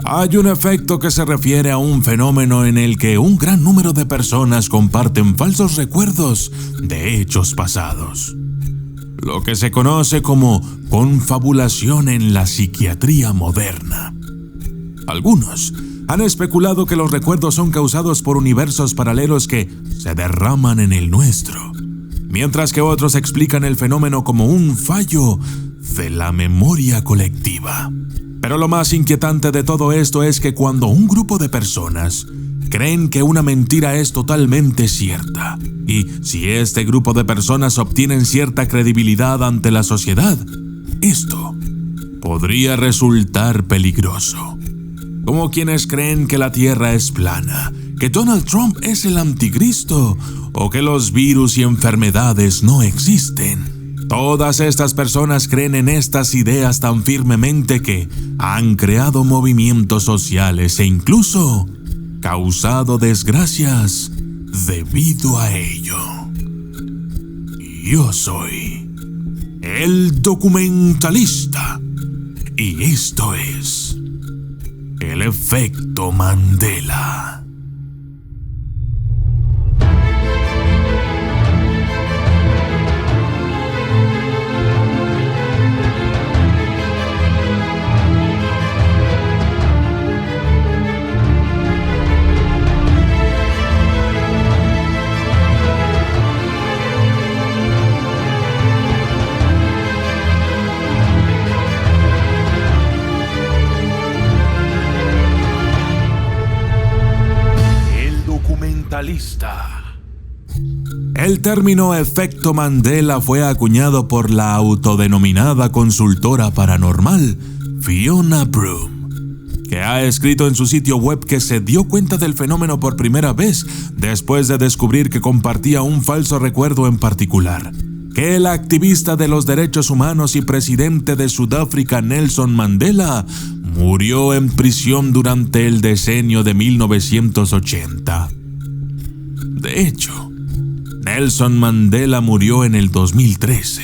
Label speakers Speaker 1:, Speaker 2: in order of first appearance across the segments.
Speaker 1: Hay un efecto que se refiere a un fenómeno en el que un gran número de personas comparten falsos recuerdos de hechos pasados. Lo que se conoce como confabulación en la psiquiatría moderna. Algunos han especulado que los recuerdos son causados por universos paralelos que se derraman en el nuestro, mientras que otros explican el fenómeno como un fallo de la memoria colectiva. Pero lo más inquietante de todo esto es que cuando un grupo de personas creen que una mentira es totalmente cierta, y si este grupo de personas obtienen cierta credibilidad ante la sociedad, esto podría resultar peligroso. Como quienes creen que la Tierra es plana, que Donald Trump es el anticristo, o que los virus y enfermedades no existen. Todas estas personas creen en estas ideas tan firmemente que han creado movimientos sociales e incluso causado desgracias debido a ello. Yo soy el documentalista y esto es el efecto Mandela. El término efecto Mandela fue acuñado por la autodenominada consultora paranormal Fiona Broome, que ha escrito en su sitio web que se dio cuenta del fenómeno por primera vez después de descubrir que compartía un falso recuerdo en particular, que el activista de los derechos humanos y presidente de Sudáfrica Nelson Mandela murió en prisión durante el decenio de 1980. De hecho, Nelson Mandela murió en el 2013.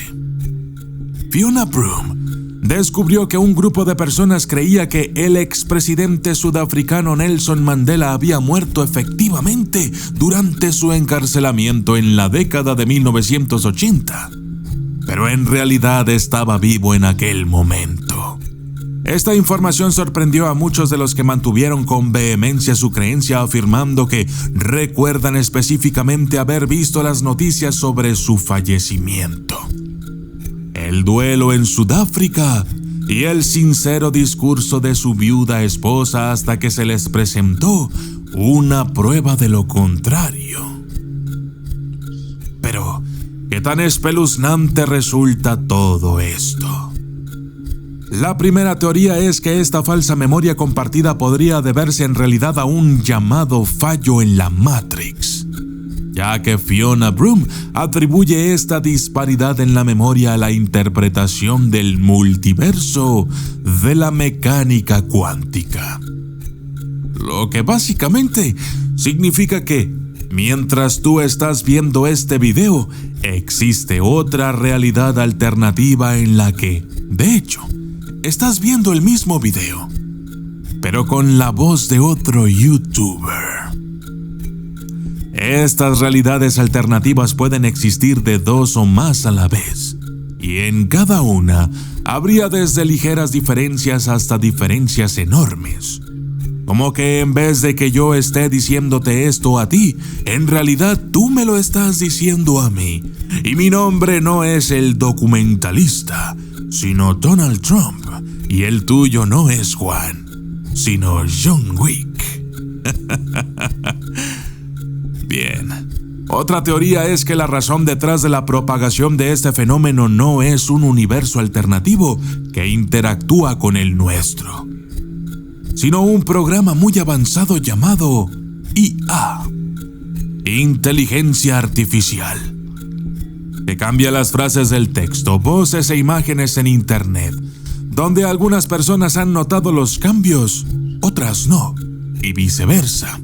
Speaker 1: Fiona Broome descubrió que un grupo de personas creía que el expresidente sudafricano Nelson Mandela había muerto efectivamente durante su encarcelamiento en la década de 1980, pero en realidad estaba vivo en aquel momento. Esta información sorprendió a muchos de los que mantuvieron con vehemencia su creencia, afirmando que recuerdan específicamente haber visto las noticias sobre su fallecimiento, el duelo en Sudáfrica y el sincero discurso de su viuda esposa hasta que se les presentó una prueba de lo contrario. Pero, ¿qué tan espeluznante resulta todo esto? La primera teoría es que esta falsa memoria compartida podría deberse en realidad a un llamado fallo en la Matrix, ya que Fiona Broome atribuye esta disparidad en la memoria a la interpretación del multiverso de la mecánica cuántica. Lo que básicamente significa que, mientras tú estás viendo este video, existe otra realidad alternativa en la que, de hecho, estás viendo el mismo video, pero con la voz de otro youtuber. Estas realidades alternativas pueden existir de dos o más a la vez, y en cada una habría desde ligeras diferencias hasta diferencias enormes. Como que en vez de que yo esté diciéndote esto a ti, en realidad tú me lo estás diciendo a mí. Y mi nombre no es el documentalista, sino Donald Trump. Y el tuyo no es Juan, sino John Wick. Bien. Otra teoría es que la razón detrás de la propagación de este fenómeno no es un universo alternativo que interactúa con el nuestro, sino un programa muy avanzado llamado IA, inteligencia artificial, que cambia las frases del texto, voces e imágenes en Internet, donde algunas personas han notado los cambios, otras no, y viceversa.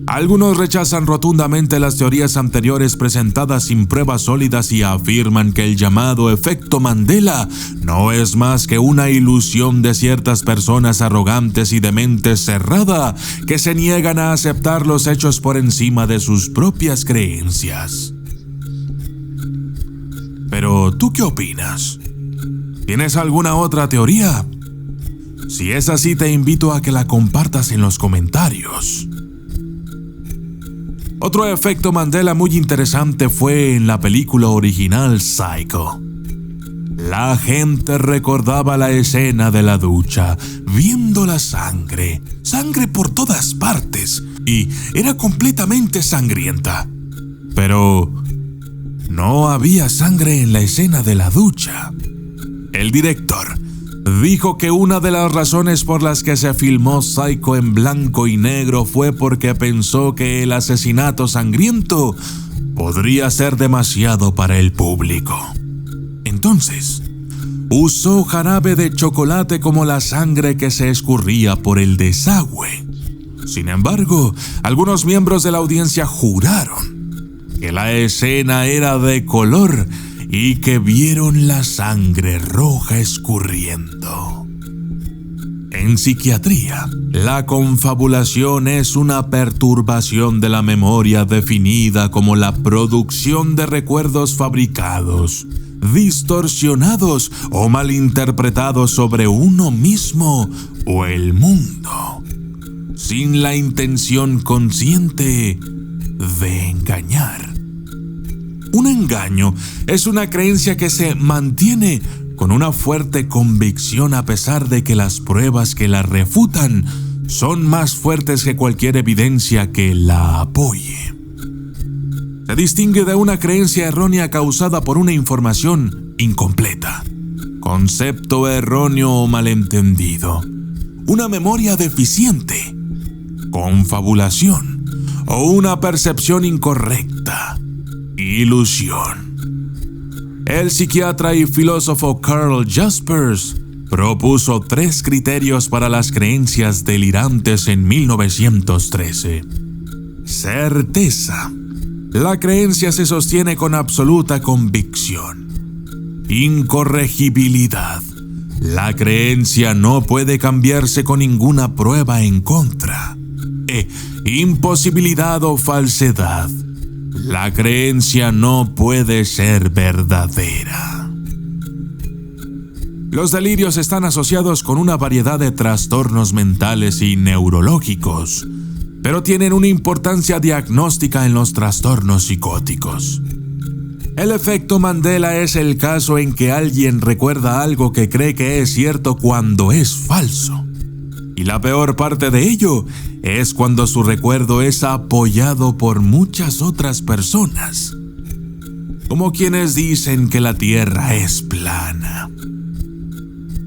Speaker 1: Algunos rechazan rotundamente las teorías anteriores presentadas sin pruebas sólidas y afirman que el llamado efecto Mandela no es más que una ilusión de ciertas personas arrogantes y de mente cerrada que se niegan a aceptar los hechos por encima de sus propias creencias. Pero, ¿tú qué opinas? ¿Tienes alguna otra teoría? Si es así, te invito a que la compartas en los comentarios. Otro efecto Mandela muy interesante fue en la película original Psycho. La gente recordaba la escena de la ducha, viendo la sangre por todas partes, y era completamente sangrienta. Pero no había sangre en la escena de la ducha. El director dijo que una de las razones por las que se filmó Psycho en blanco y negro fue porque pensó que el asesinato sangriento podría ser demasiado para el público. Entonces, usó jarabe de chocolate como la sangre que se escurría por el desagüe. Sin embargo, algunos miembros de la audiencia juraron que la escena era de color y que vieron la sangre roja escurriendo. En psiquiatría, la confabulación es una perturbación de la memoria definida como la producción de recuerdos fabricados, distorsionados o malinterpretados sobre uno mismo o el mundo, sin la intención consciente de engañar. Un engaño es una creencia que se mantiene con una fuerte convicción a pesar de que las pruebas que la refutan son más fuertes que cualquier evidencia que la apoye. Se distingue de una creencia errónea causada por una información incompleta, concepto erróneo o malentendido, una memoria deficiente, confabulación o una percepción incorrecta. Ilusión. El psiquiatra y filósofo Karl Jaspers propuso 3 criterios para las creencias delirantes en 1913. Certeza. La creencia se sostiene con absoluta convicción. Incorregibilidad. La creencia no puede cambiarse con ninguna prueba en contra. Imposibilidad o falsedad. La creencia no puede ser verdadera. Los delirios están asociados con una variedad de trastornos mentales y neurológicos, pero tienen una importancia diagnóstica en los trastornos psicóticos. El efecto Mandela es el caso en que alguien recuerda algo que cree que es cierto cuando es falso. Y la peor parte de ello es cuando su recuerdo es apoyado por muchas otras personas, como quienes dicen que la Tierra es plana.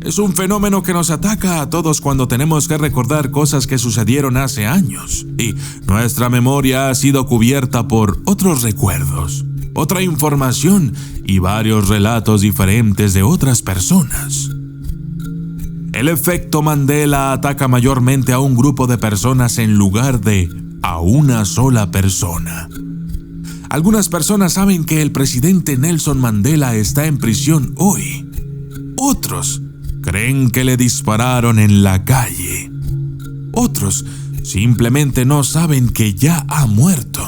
Speaker 1: Es un fenómeno que nos ataca a todos cuando tenemos que recordar cosas que sucedieron hace años y nuestra memoria ha sido cubierta por otros recuerdos, otra información y varios relatos diferentes de otras personas. El efecto Mandela ataca mayormente a un grupo de personas en lugar de a una sola persona. Algunas personas saben que el presidente Nelson Mandela está en prisión hoy. Otros creen que le dispararon en la calle. Otros simplemente no saben que ya ha muerto,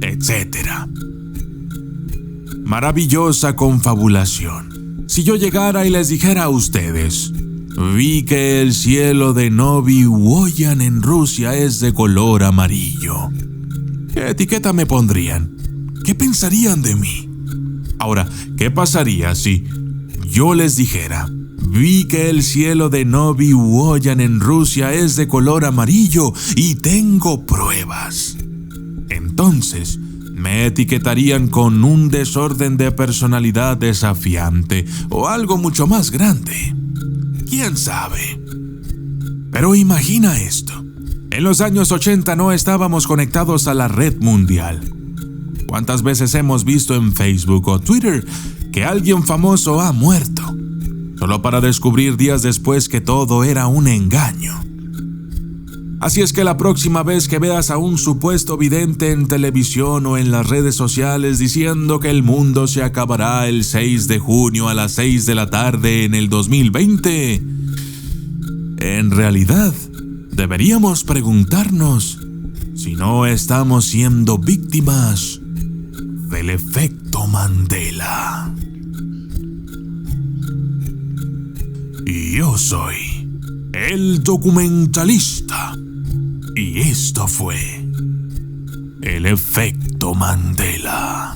Speaker 1: etc. Maravillosa confabulación. Si yo llegara y les dijera a ustedes: vi que el cielo de Novi Uoyan en Rusia es de color amarillo, ¿qué etiqueta me pondrían? ¿Qué pensarían de mí? Ahora, ¿qué pasaría si yo les dijera: vi que el cielo de Novi Uoyan en Rusia es de color amarillo y tengo pruebas? Entonces, me etiquetarían con un desorden de personalidad desafiante o algo mucho más grande. ¿Quién sabe? Pero imagina esto. En los años 80 no estábamos conectados a la red mundial. ¿Cuántas veces hemos visto en Facebook o Twitter que alguien famoso ha muerto, solo para descubrir días después que todo era un engaño? Así es que la próxima vez que veas a un supuesto vidente en televisión o en las redes sociales diciendo que el mundo se acabará el 6 de junio a las 6 de la tarde en el 2020, en realidad deberíamos preguntarnos si no estamos siendo víctimas del efecto Mandela. Y yo soy el documentalista. Y esto fue el efecto Mandela.